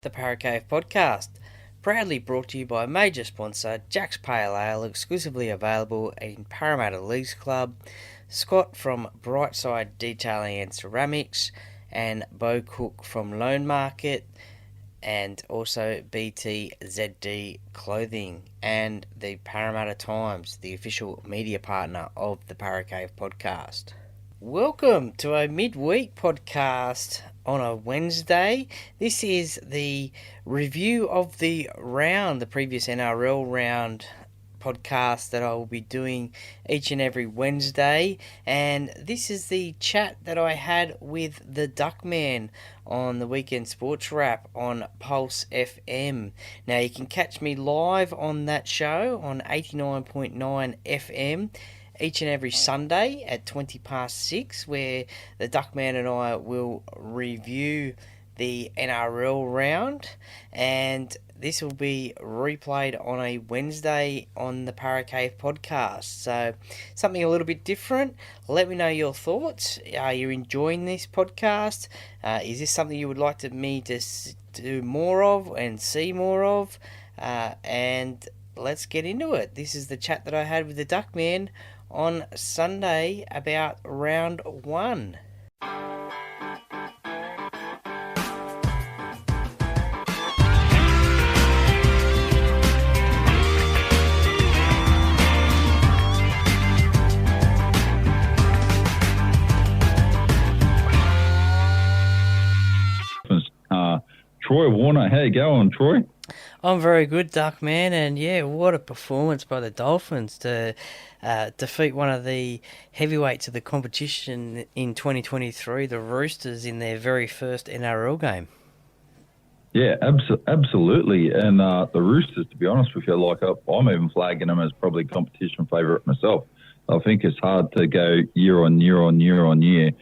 The Paracave Podcast, proudly brought to you by major sponsor Jack's Pale Ale, exclusively available in Parramatta Leagues Club, Scott from Brightside Detailing and Ceramics, and Bo Cook from Loan Market, and also BTZD Clothing, and the Parramatta Times, the official media partner of the Paracave Podcast. Welcome to a midweek podcast on a Wednesday. This is the review of the round, the previous NRL round podcast that I will be doing each and every Wednesday. And this is the chat that I had with the Duckman on the Weekend Sports Wrap on Pulse FM. Now you can catch me live on that show on 89.9 FM each and every Sunday at 20 past 6, where the Duckman and I will review the NRL round, and this will be replayed on a Wednesday on the Paracave Podcast. So something a little bit different. Let me know your thoughts. Are you enjoying this podcast? Is this something you would like me to do more of and see more of? And let's get into it. This is the chat that I had with the Duckman on Sunday about round one. Troy Warner, how you going, Troy? I'm very good, Duckman, and yeah, what a performance by the Dolphins to defeat one of the heavyweights of the competition in 2023, the Roosters, in their very first NRL game. Yeah, absolutely. And the Roosters, to be honest with you, I'm even flagging them as probably competition favourite myself. I think it's hard to go year on year on year on year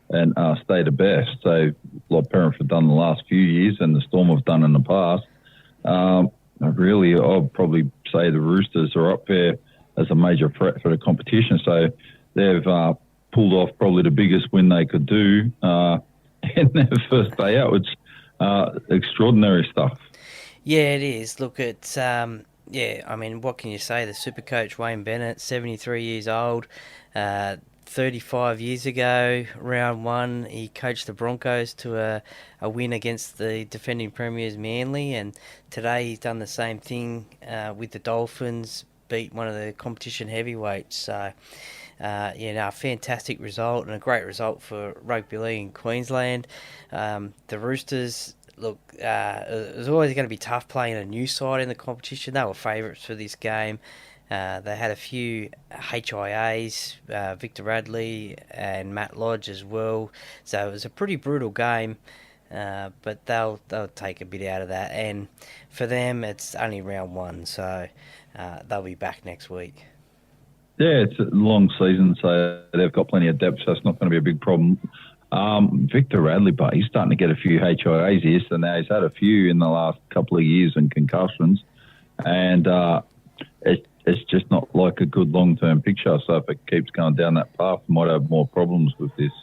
and stay the best. So, like Parents have done the last few years and the Storm have done in the past. I'll probably say the Roosters are up there as a major threat for the competition. So they've pulled off probably the biggest win they could do in their first day out. It's extraordinary stuff. Yeah, it is. Look, it's what can you say? The super coach Wayne Bennett, 73 years old, 35 years ago, round one, he coached the Broncos to a win against the defending premiers Manly, and today he's done the same thing with the Dolphins, beat one of the competition heavyweights. So, a fantastic result and a great result for rugby league in Queensland. The Roosters, look, it was always going to be tough playing a new side in the competition. They were favourites for this game. They had a few HIAs, Victor Radley and Matt Lodge as well. So it was a pretty brutal game, but they'll take a bit out of that. And for them, it's only round one, so they'll be back next week. Yeah, it's a long season, so they've got plenty of depth, so it's not going to be a big problem. Victor Radley, but he's starting to get a few HIAs here, so now he's had a few in the last couple of years and concussions, and it's just not like a good long-term picture. So if it keeps going down that path, we might have more problems with this.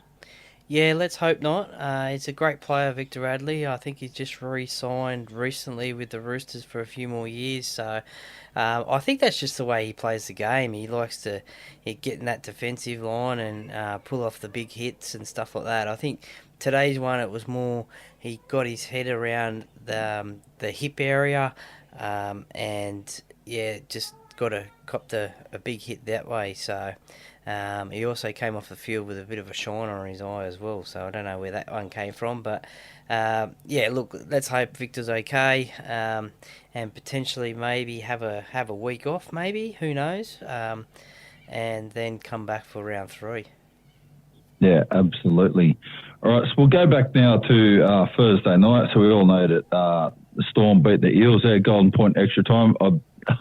Yeah, let's hope not. He's a great player, Victor Radley. I think he's just re-signed recently with the Roosters for a few more years. So I think that's just the way he plays the game. He likes to get in that defensive line and pull off the big hits and stuff like that. I think today's one, it was more he got his head around the hip area and, yeah, just got to cop a big hit that way. So he also came off the field with a bit of a shine on his eye as well. So I don't know where that one came from, but look, let's hope Victor's okay, and potentially maybe have a week off. Maybe, who knows? And then come back for round three. Yeah, absolutely. All right, so we'll go back now to Thursday night. So we all know that the Storm beat the Eels there, Golden Point extra time.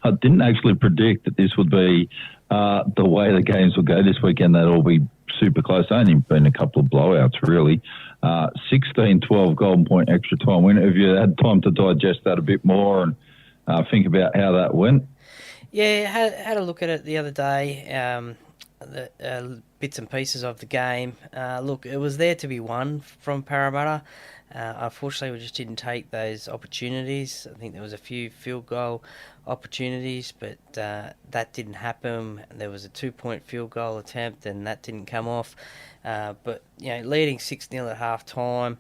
I didn't actually predict that this would be the way the games will go this weekend. They'll all be super close. Only been a couple of blowouts, really. 16-12 Golden Point extra time win. Have you had time to digest that a bit more and think about how that went? Yeah, had a look at it the other day. The bits and pieces of the game. Look, it was there to be won from Parramatta. Unfortunately, we just didn't take those opportunities. I think there was a few field goal opportunities, but that didn't happen. There was a 2-point field goal attempt, and that didn't come off. But leading 6-0 at half time,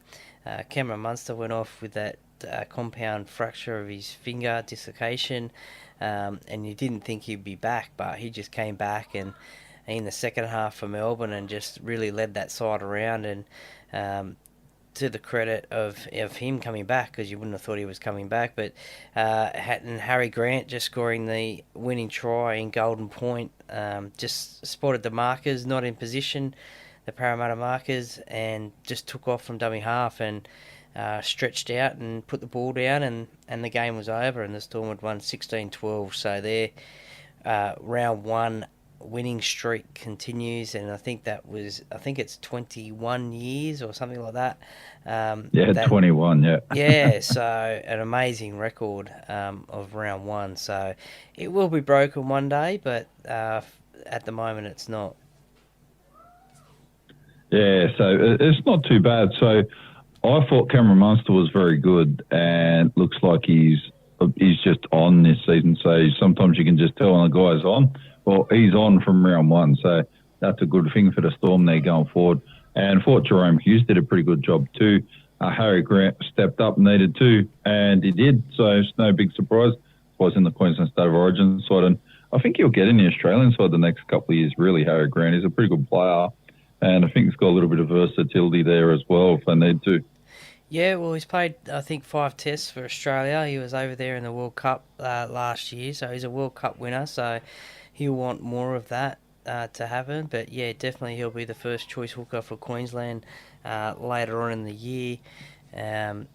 Cameron Munster went off with that compound fracture of his finger dislocation, and you didn't think he'd be back, but he just came back and in the second half for Melbourne and just really led that side around. And to the credit of him coming back, because you wouldn't have thought he was coming back, but and Harry Grant just scoring the winning try in Golden Point, just spotted the markers not in position, the Parramatta markers, and just took off from dummy half and stretched out and put the ball down, and the game was over, and the Storm had won 16-12. So their round one winning streak continues, and I think it's 21 years or something like that. 21, yeah. Yeah, so an amazing record of round one. So it will be broken one day, but at the moment it's not. Yeah, so it's not too bad. So I thought Cameron Munster was very good, and looks like he's just on this season. So sometimes you can just tell when a guy's on. Well, he's on from round one, so that's a good thing for the Storm there going forward. And I thought Jerome Hughes did a pretty good job too. Harry Grant stepped up, needed to, and he did. So it's no big surprise. Was in the Queensland State of Origin side, and I think he'll get in the Australian side the next couple of years. Really, Harry Grant is a pretty good player, and I think he's got a little bit of versatility there as well if they need to. Yeah, well, he's played, I think, 5 tests for Australia. He was over there in the World Cup last year, so he's a World Cup winner, so he'll want more of that to happen. But yeah, definitely he'll be the first choice hooker for Queensland later on in the year. And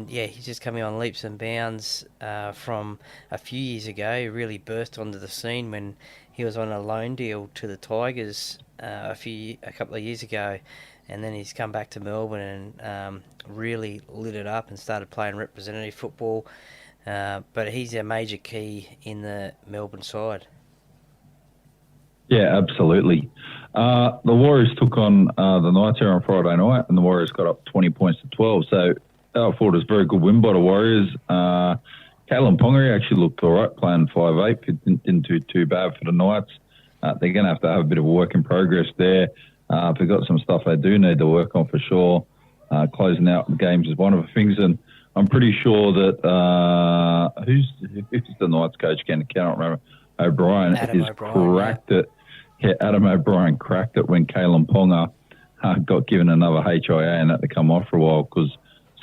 yeah, he's just coming on leaps and bounds from a few years ago. He really burst onto the scene when he was on a loan deal to the Tigers a couple of years ago, and then he's come back to Melbourne and really lit it up and started playing representative football. But he's a major key in the Melbourne side. Yeah, absolutely. The Warriors took on the Knights here on Friday night, and the Warriors got up 20 points to 12. So I thought it was a very good win by the Warriors. Kalen Ponga actually looked all right, playing 5'8". It didn't do too bad for the Knights. They're going to have a bit of a work in progress there. They've got some stuff they do need to work on for sure. Closing out the games is one of the things, and I'm pretty sure that who's the Knights coach again? I cannot remember. O'Brien cracked it. Yeah, Adam O'Brien cracked it when Kalen Ponga got given another HIA and had to come off for a while because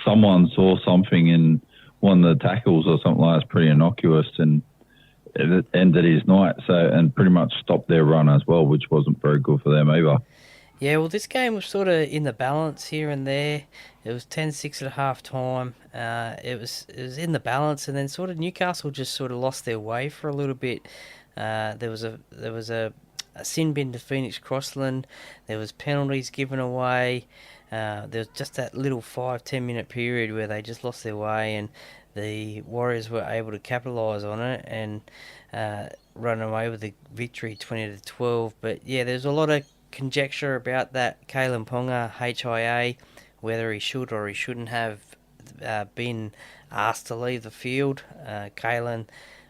someone saw something in one of the tackles or something like that's pretty innocuous, and it ended his night. And pretty much stopped their run as well, which wasn't very good for them either. Yeah, well, this game was sort of in the balance here and there. It was 10-6 at half time. It was in the balance, and then sort of Newcastle just sort of lost their way for a little bit. There was a sin bin to Phoenix Crossland. There was penalties given away. There was just that little 5-10 minute period where they just lost their way, and the Warriors were able to capitalise on it and run away with the victory 20-12. But yeah, there's a lot of conjecture about that Kalen Ponga HIA, whether he should or he shouldn't have been asked to leave the field. Kalen,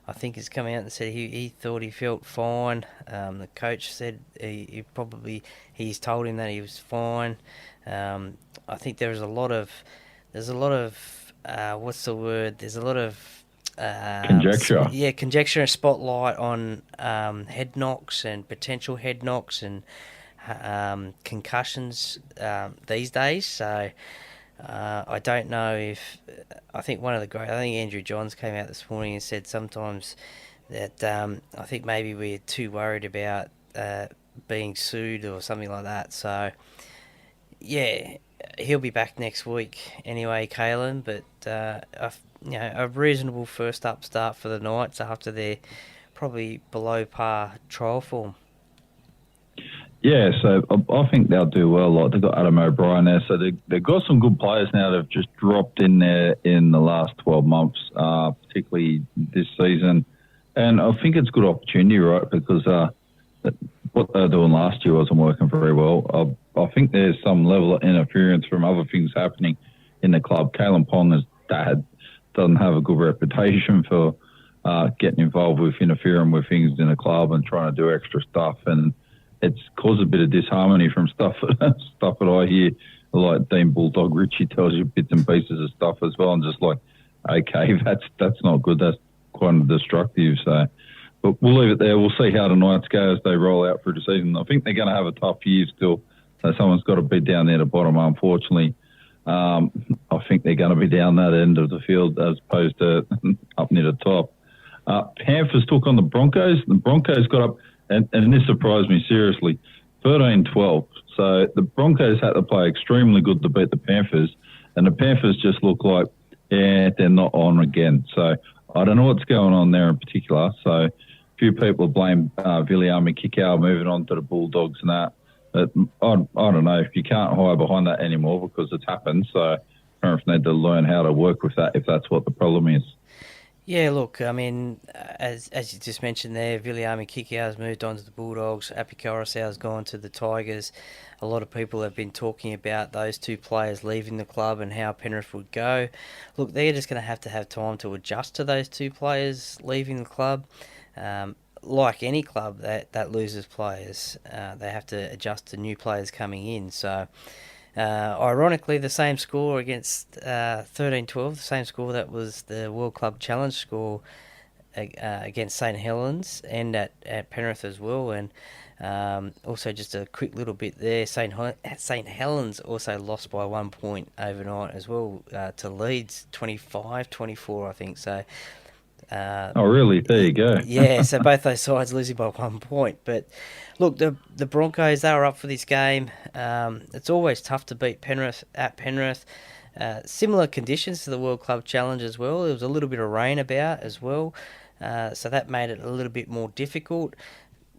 I think, has come out and said he thought he felt fine. The coach said he's told him that he was fine. I think there's a lot of what's the word? There's a lot of conjecture. Yeah, conjecture and spotlight on head knocks and potential head knocks and concussions these days. So I don't know if I think Andrew Johns came out this morning and said sometimes that I think maybe we're too worried about being sued or something like that. So yeah, he'll be back next week anyway, Kalen. But a reasonable first up start for the Knights after their probably below par trial form. Yeah, so I think they'll do well. Like they've got Adam O'Brien there, so they've got some good players now that have just dropped in there in the last 12 months, particularly this season. And I think it's a good opportunity, right? Because what they were doing last year wasn't working very well. I think there's some level of interference from other things happening in the club. Kalen Ponga's dad doesn't have a good reputation for getting involved with interfering with things in the club and trying to do extra stuff, and it's caused a bit of disharmony from stuff that I hear. Like Dean Bulldog Richie tells you bits and pieces of stuff as well, and just like, okay, that's not good. That's quite destructive. So, but we'll leave it there. We'll see how the Knights go as they roll out through the season. I think they're going to have a tough year still. So someone's got to be down there at the bottom, unfortunately. I think they're going to be down that end of the field as opposed to up near the top. Panthers took on the Broncos. The Broncos got up, and this surprised me seriously, 13-12. So the Broncos had to play extremely good to beat the Panthers, and the Panthers just look like, they're not on again. So I don't know what's going on there in particular. So a few people blame Viliami Kikau moving on to the Bulldogs and that. But I don't know. If you can't hide behind that anymore because it's happened. So parents need to learn how to work with that if that's what the problem is. Yeah, look, I mean, as you just mentioned there, Viliami Kikau's moved on to the Bulldogs, Api Coruscant's gone to the Tigers. A lot of people have been talking about those two players leaving the club and how Penrith would go. Look, they're just going to have time to adjust to those two players leaving the club. Like any club that loses players, they have to adjust to new players coming in. So, ironically, the same score against 13-12, the same score that was the World Club Challenge score against St Helens and at Penrith as well. And also just a quick little bit there, St Helens also lost by 1 point overnight as well to Leeds, 25-24, I think. So. Oh, really? There you go. Yeah, so both those sides losing by 1 point. But look, the Broncos, they were up for this game. It's always tough to beat Penrith at Penrith. Similar conditions to the World Club Challenge as well. There was a little bit of rain about as well, so that made it a little bit more difficult.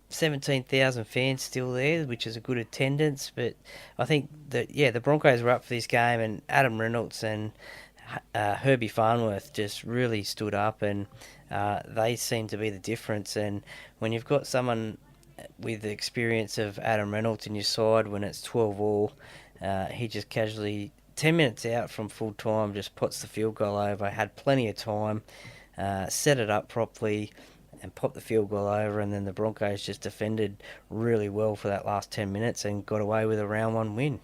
17,000 fans still there, which is a good attendance. But I think that, the Broncos were up for this game, and Adam Reynolds and Herbie Farnworth just really stood up, and they seem to be the difference. And when you've got someone with the experience of Adam Reynolds in your side, when it's 12-all, he just casually, 10 minutes out from full time, just puts the field goal over, had plenty of time, set it up properly, and popped the field goal over, and then the Broncos just defended really well for that last 10 minutes and got away with a round one win.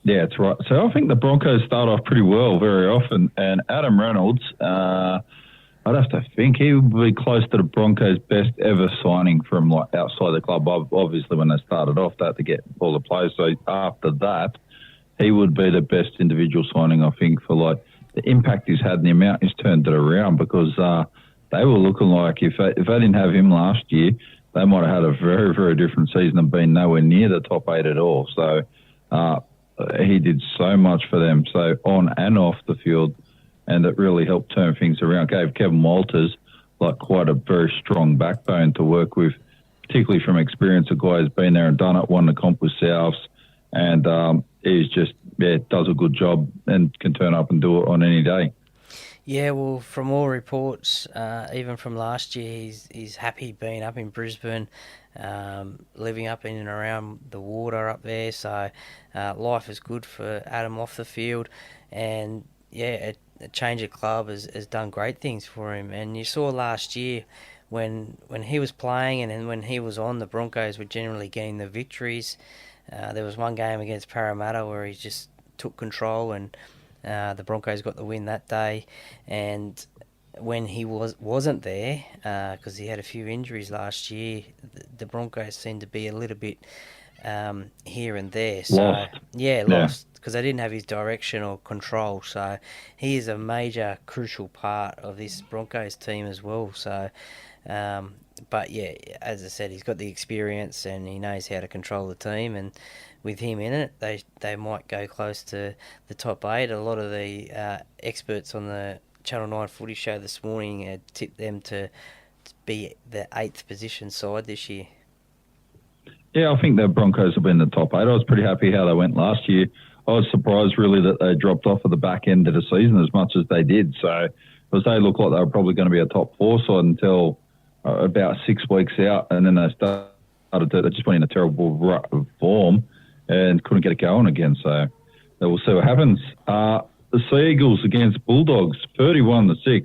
Yeah, that's right. So I think the Broncos start off pretty well very often, and Adam Reynolds, I'd have to think he would be close to the Broncos' best ever signing from like outside the club. Obviously, when they started off, they had to get all the players. So after that, he would be the best individual signing, I think, for like the impact he's had and the amount he's turned it around, because they were looking like if they didn't have him last year, they might have had a very, very different season and been nowhere near the top 8 at all. So he did so much for them, so on and off the field, and it really helped turn things around. Gave Kevin Walters like quite a very strong backbone to work with, particularly from experience. A guy who's been there and done it, won the comp with Souths, and he's just does a good job and can turn up and do it on any day. Yeah, well, from all reports, even from last year, he's happy being up in Brisbane, living up in and around the water up there. So life is good for Adam off the field, and a change of club has done great things for him. And you saw last year when he was playing and then when he was on, the Broncos were generally getting the victories. There was one game against Parramatta where he just took control, and the Broncos got the win that day. And when he wasn't there, because he had a few injuries last year, the Broncos seemed to be a little bit here and there. So lost, because they didn't have his direction or control. So he is a major, crucial part of this Broncos team as well. So, but as I said, he's got the experience and he knows how to control the team. And with him in it, they might go close to the top 8. A lot of the experts on the Channel 9 footy show this morning had tipped them to be the 8th position side this year. Yeah, I think the Broncos will be in the top 8. I was pretty happy how they went last year. I was surprised really that they dropped off at the back end of the season as much as they did. So, because they looked like they were probably going to be a top 4 side until about 6 weeks out, and then they just went in a terrible form and couldn't get it going again. So we'll see what happens. The Sea Eagles against Bulldogs, 31-6.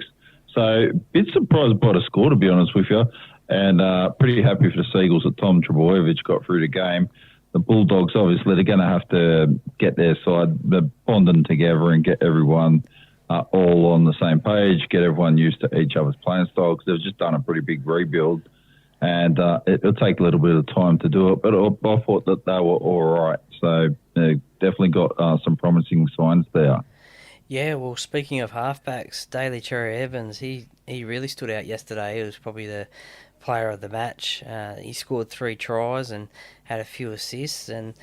So, bit surprised by the score, to be honest with you, and pretty happy for the Sea Eagles that Tom Trebojevic got through the game. The Bulldogs, obviously, they're going to have to get their side, they're bonding together and get everyone all on the same page, get everyone used to each other's playing style, because they've just done a pretty big rebuild, and it'll take a little bit of time to do it, but I thought that they were all right. So, they definitely got some promising signs there. Yeah, well, speaking of halfbacks, Daly Cherry Evans, he really stood out yesterday. He was probably the player of the match. He scored 3 tries and had a few assists, and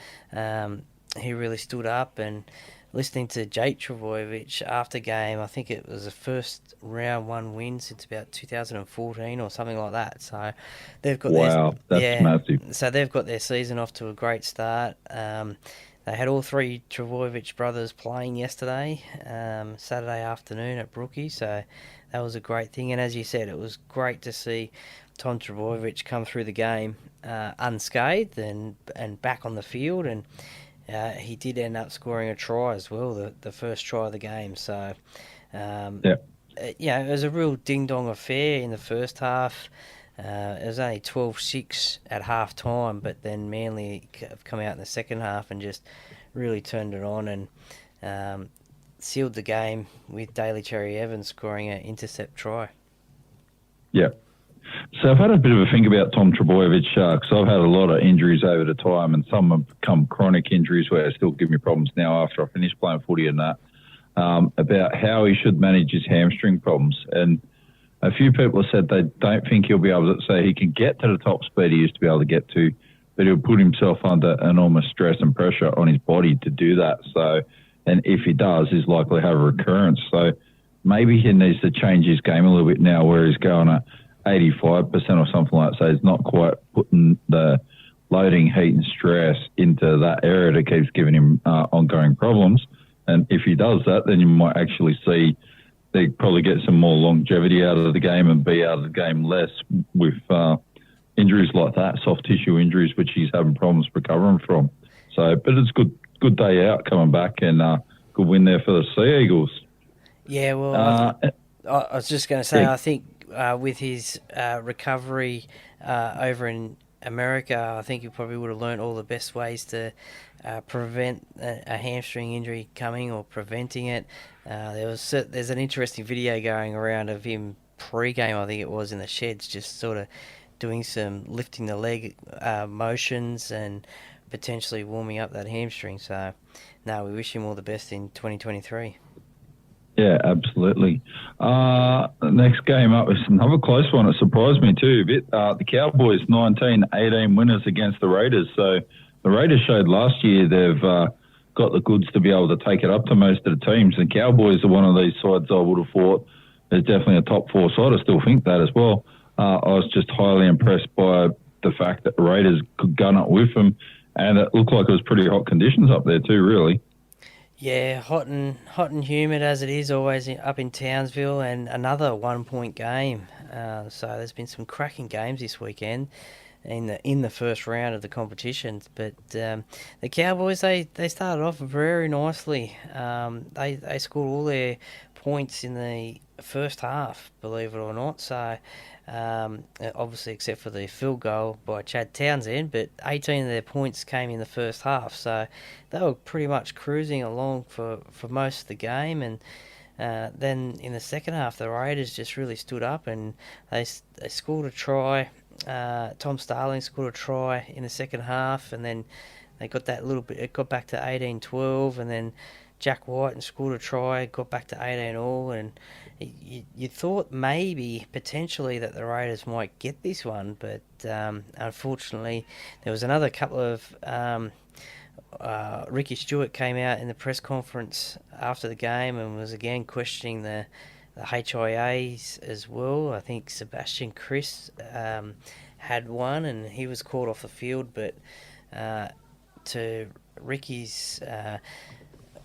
he really stood up. And listening to Jake Trebojevic after game, I think it was the first round one win since about 2014 or something like that. So they've got their Wow, that's yeah, massive. so they've got their season off to a great start. They had all three Trebojevic brothers playing yesterday, Saturday afternoon at Brookie, so that was a great thing. And as you said, it was great to see Tom Trebojevic come through the game unscathed and back on the field, and he did end up scoring a try as well, the first try of the game. So, Yeah. it was a real ding-dong affair in the first half. It was only 12-6 at half time, but then Manly have come out in the second half and just really turned it on and sealed the game with Daly Cherry Evans scoring an intercept try. Yeah. So I've had a bit of a think about Tom Trebojevic because I've had a lot of injuries over the time, and some have become chronic injuries where they still give me problems now after I finish playing footy and that, about how he should manage his hamstring problems. And a few people have said they don't think he'll be able to, so he can get to the top speed he used to be able to get to, but he'll put himself under enormous stress and pressure on his body to do that. So, and if he does, he's likely to have a recurrence. So maybe he needs to change his game a little bit now where he's going at 85% or something like that. So he's not quite putting the loading heat and stress into that area that keeps giving him ongoing problems. And if he does that, then you might actually see they probably get some more longevity out of the game and be out of the game less with injuries like that, soft tissue injuries, which he's having problems recovering from. So, but it's good day out coming back, and good win there for the Sea Eagles. Yeah, well, I was just going to say, I think with his recovery over in America, I think he probably would have learnt all the best ways to prevent a hamstring injury coming or preventing it. There's an interesting video going around of him pre-game, I think it was, in the sheds, just sort of doing some lifting the leg motions and potentially warming up that hamstring. So, no, we wish him all the best in 2023. Yeah, absolutely. Next game up is another close one. It surprised me too a bit. The Cowboys 19-18 winners against the Raiders. So the Raiders showed last year they've got the goods to be able to take it up to most of the teams. And Cowboys are one of these sides I would have thought is definitely a top four side. I still think that as well. I was just highly impressed by the fact that the Raiders could gun it with them. And it looked like it was pretty hot conditions up there too, really. Yeah, hot and humid as it is always up in Townsville, and another 1 point game. So there's been some cracking games this weekend in the first round of the competitions. But the Cowboys they started off very nicely. They scored all their points in the first half, believe it or not. So obviously, except for the field goal by Chad Townsend, but 18 of their points came in the first half. So they were pretty much cruising along for most of the game. And then in the second half, the Raiders just really stood up and they scored a try. Tom Starling scored a try in the second half, and then they got that little bit. It got back to 18-12, and then Jack White and scored a try, got back to 18 all, and you thought maybe potentially that the Raiders might get this one, but unfortunately there was another couple of Ricky Stewart came out in the press conference after the game and was again questioning the HIAs as well. I think Sebastian Chris had one and he was called off the field, but to Ricky's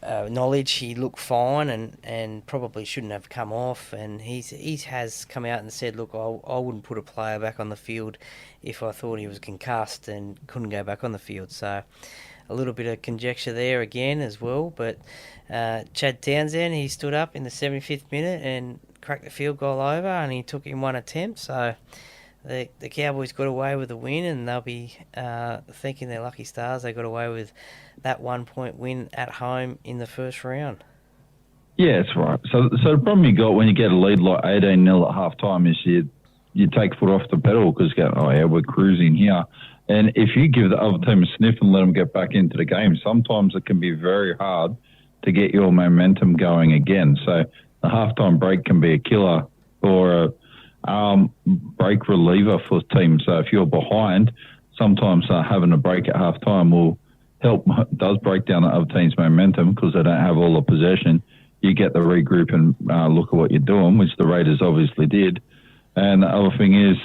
knowledge, he looked fine and probably shouldn't have come off. And he has come out and said, look, I wouldn't put a player back on the field if I thought he was concussed and couldn't go back on the field. So a little bit of conjecture there again as well. But Chad Townsend, he stood up in the 75th minute and cracked the field goal over, and he took in one attempt. So the Cowboys got away with the win, and they'll be thanking their lucky stars they got away with that 1 point win at home in the first round. Yeah, that's right. So the problem you got when you get a lead like 18-0 at half time is you take foot off the pedal because you go, oh yeah, we're cruising here. And if you give the other team a sniff and let them get back into the game, sometimes it can be very hard to get your momentum going again. So the halftime break can be a killer or a break reliever for teams. So if you're behind, sometimes having a break at halftime will help, does break down the other team's momentum because they don't have all the possession. You get the regroup and look at what you're doing, which the Raiders obviously did. And the other thing is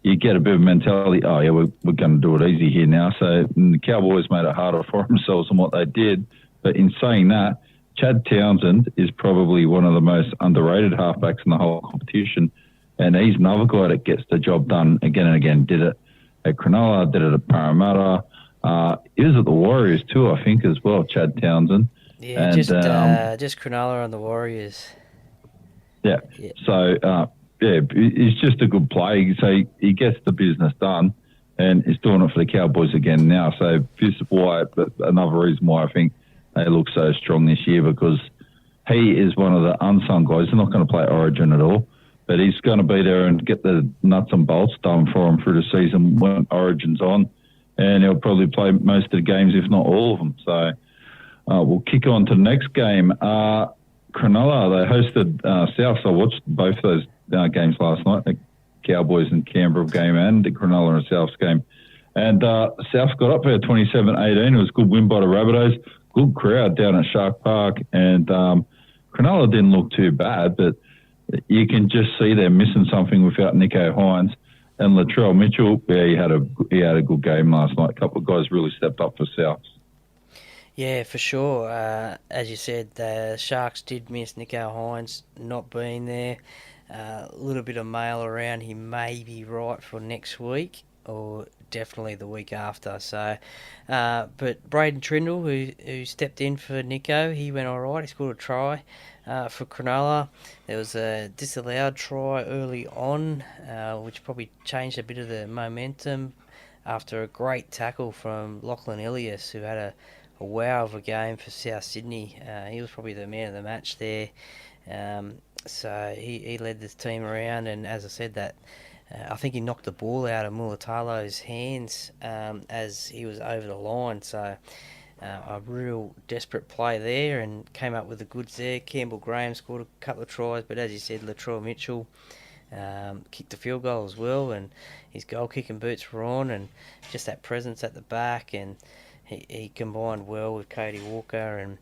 you get a bit of mentality, oh, yeah, we're going to do it easy here now. So the Cowboys made it harder for themselves than what they did. But in saying that, Chad Townsend is probably one of the most underrated halfbacks in the whole competition. And he's another guy that gets the job done again and again. Did it at Cronulla, did it at Parramatta. He was at the Warriors too, I think, as well, Chad Townsend. Yeah, and, just Cronulla on the Warriors. Yeah. So, he's just a good player. So he gets the business done and he's doing it for the Cowboys again now. So this is why, but another reason why I think they look so strong this year because he is one of the unsung guys. He's not going to play Origin at all, but he's going to be there and get the nuts and bolts done for him through the season when Origin's on. And he'll probably play most of the games, if not all of them. So we'll kick on to the next game. Cronulla, they hosted South. So I watched both of those games last night, the Cowboys and Canberra game and the Cronulla and Souths game. And South got up there 27-18. It was a good win by the Rabbitohs. Good crowd down at Shark Park. And Cronulla didn't look too bad, but you can just see they're missing something without Nico Hines. And Latrell Mitchell, yeah, he had a good game last night. A couple of guys really stepped up for South. Yeah, for sure. As you said, the Sharks did miss Nico Hines not being there. A little bit of mail around. He may be right for next week or definitely the week after. So, but Braden Trindle, who stepped in for Nico, he went all right. He scored a try for Cronulla. There was a disallowed try early on, which probably changed a bit of the momentum after a great tackle from Lachlan Ilias, who had a wow of a game for South Sydney. He was probably the man of the match there. So he led this team around, and as I said, that I think he knocked the ball out of Mulatalo's hands as he was over the line. So a real desperate play there, and came up with the goods there. Campbell Graham scored a couple of tries, but as you said, Latrell Mitchell kicked the field goal as well, and his goal kicking boots were on, and just that presence at the back, and he combined well with Cody Walker. And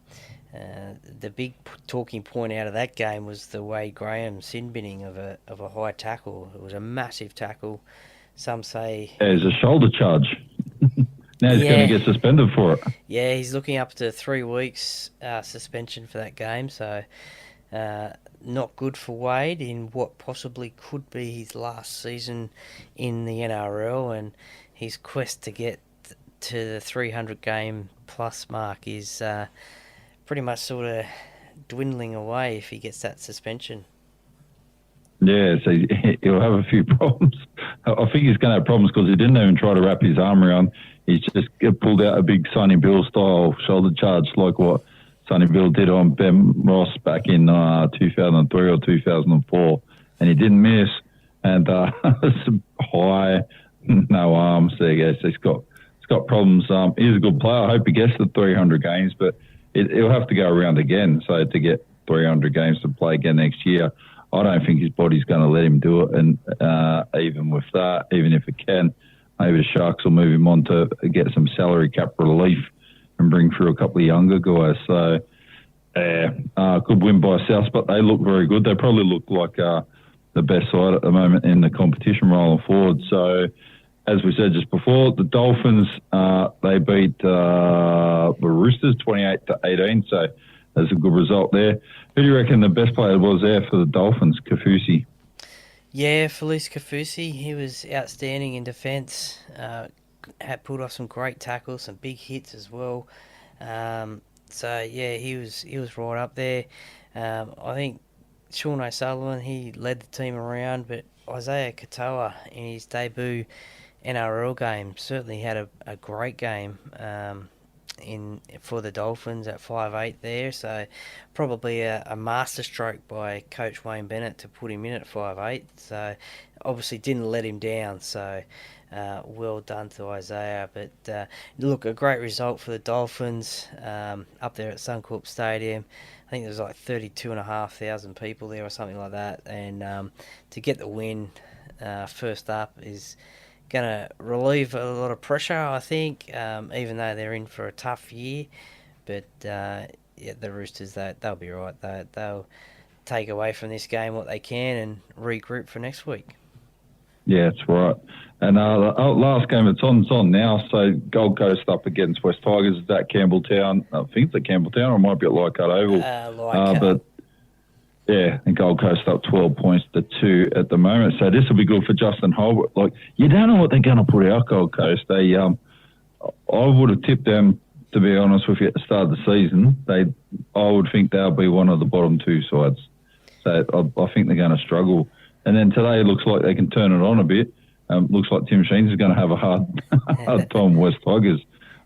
the big talking point out of that game was the Wade Graham sin binning of a high tackle. It was a massive tackle. Some say it was a shoulder charge. Now he's going to get suspended for it. Yeah, he's looking up to 3 weeks suspension for that game. So not good for Wade in what possibly could be his last season in the NRL, and his quest to get to the 300 game plus mark is pretty much sort of dwindling away if he gets that suspension. Yeah, so he'll have a few problems. I think he's going to have problems because he didn't even try to wrap his arm around. He's just pulled out a big Sonny Bill style shoulder charge like what Sonny Bill did on Ben Ross back in 2003 or 2004, and he didn't miss. And it's high, no arms. There you go. So he's got problems. He's a good player. I hope he gets the 300 games, but he'll have to go around again. So to get 300 games to play again next year, I don't think his body's going to let him do it. And even with that, even if it can, maybe the Sharks will move him on to get some salary cap relief and bring through a couple of younger guys. So, good win by South, but they look very good. They probably look like the best side at the moment in the competition rolling forward. So, as we said just before, the Dolphins, they beat the Roosters 28-18. So, that's a good result there. Who do you reckon the best player was there for the Dolphins? Kaufusi. Yeah, Felice Kaufusi. He was outstanding in defence. had pulled off some great tackles, some big hits as well. So yeah, he was right up there. I think Sean O'Sullivan, he led the team around, but Isaiah Katoa in his debut NRL game certainly had a great game in for the Dolphins at 5'8" there. So probably a masterstroke by Coach Wayne Bennett to put him in at 5'8". So obviously didn't let him down. So well done to Isaiah. But look, a great result for the Dolphins up there at Suncorp Stadium. I think there was like 32,500 people there or something like that. And to get the win first up is going to relieve a lot of pressure, I think, even though they're in for a tough year. But yeah, the Roosters, they'll be right. They'll take away from this game what they can and regroup for next week. Yeah, that's right. And last game, it's on now. So Gold Coast up against West Tigers. Is that Campbelltown? I think it's at Campbelltown, or it might be at Leichhardt Oval. But yeah, and Gold Coast up 12 points to 2 at the moment. So this will be good for Justin Holbrook. Like, you don't know what they're going to put out, Gold Coast. They, I would have tipped them, to be honest with you, at the start of the season. I would think they'll be one of the bottom two sides. So I think they're going to struggle. And then today it looks like they can turn it on a bit. Looks like Tim Sheens is going to have a hard time with West Tigers.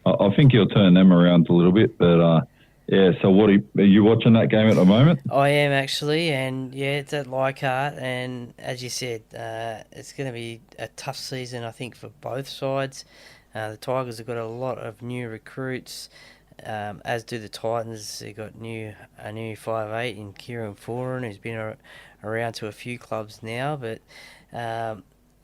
I think he'll turn them around a little bit, but yeah. So are you watching that game at the moment? I am actually, and yeah, it's at Leichhardt, and as you said, it's going to be a tough season, I think, for both sides. The Tigers have got a lot of new recruits, as do the Titans. They've got a new 5'8" in Kieran Foran, who's been around to a few clubs now, but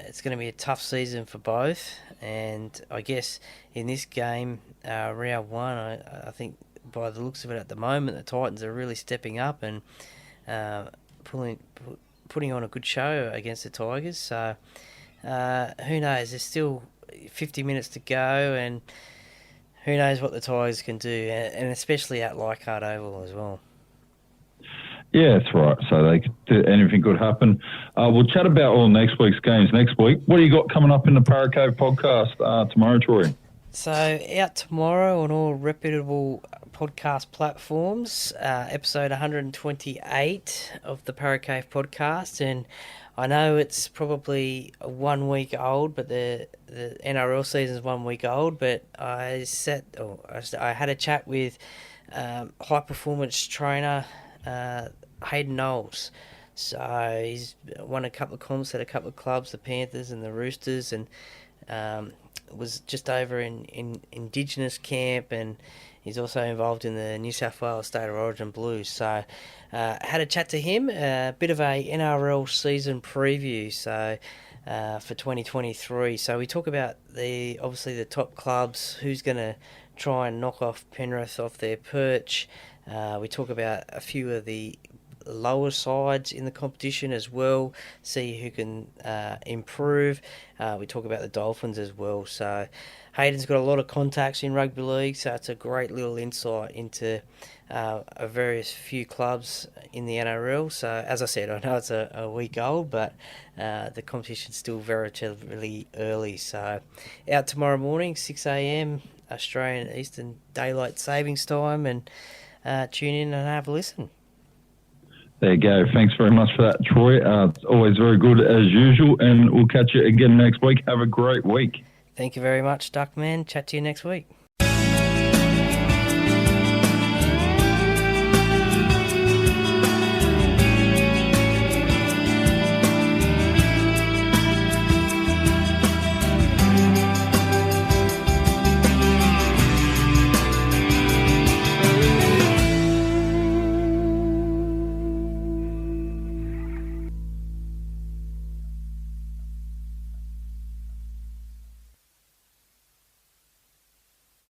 it's going to be a tough season for both. And I guess in this game, round one, I think by the looks of it at the moment, the Titans are really stepping up and putting on a good show against the Tigers. So who knows? There's still 50 minutes to go, and who knows what the Tigers can do, and especially at Leichhardt Oval as well. Yeah, that's right. So anything could happen. We'll chat about all next week's games next week. What do you got coming up in the Para Cave podcast tomorrow, Troy? So out tomorrow on all reputable podcast platforms, episode 128 of the Para Cave podcast, and I know it's probably 1 week old, but the NRL season is 1 week old. But I had a chat with high performance trainer Hayden Knowles. So he's won a couple of comps at a couple of clubs, the Panthers and the Roosters, and was just over in Indigenous camp, and he's also involved in the New South Wales State of Origin Blues. So had a chat to him, a bit of a NRL season preview so for 2023. So we talk about obviously the top clubs, who's going to try and knock off Penrith off their perch. We talk about a few of the lower sides in the competition as well, see who can improve. We talk about the Dolphins as well. So Hayden's got a lot of contacts in rugby league, so it's a great little insight into a various few clubs in the NRL. So as I said, I know it's a week old, but the competition's still relatively early. So out tomorrow morning, 6 a.m. Australian Eastern Daylight Savings Time, and tune in and have a listen. There you go. Thanks very much for that, Troy. It's always very good as usual, and we'll catch you again next week. Have a great week. Thank you very much, Duckman. Chat to you next week.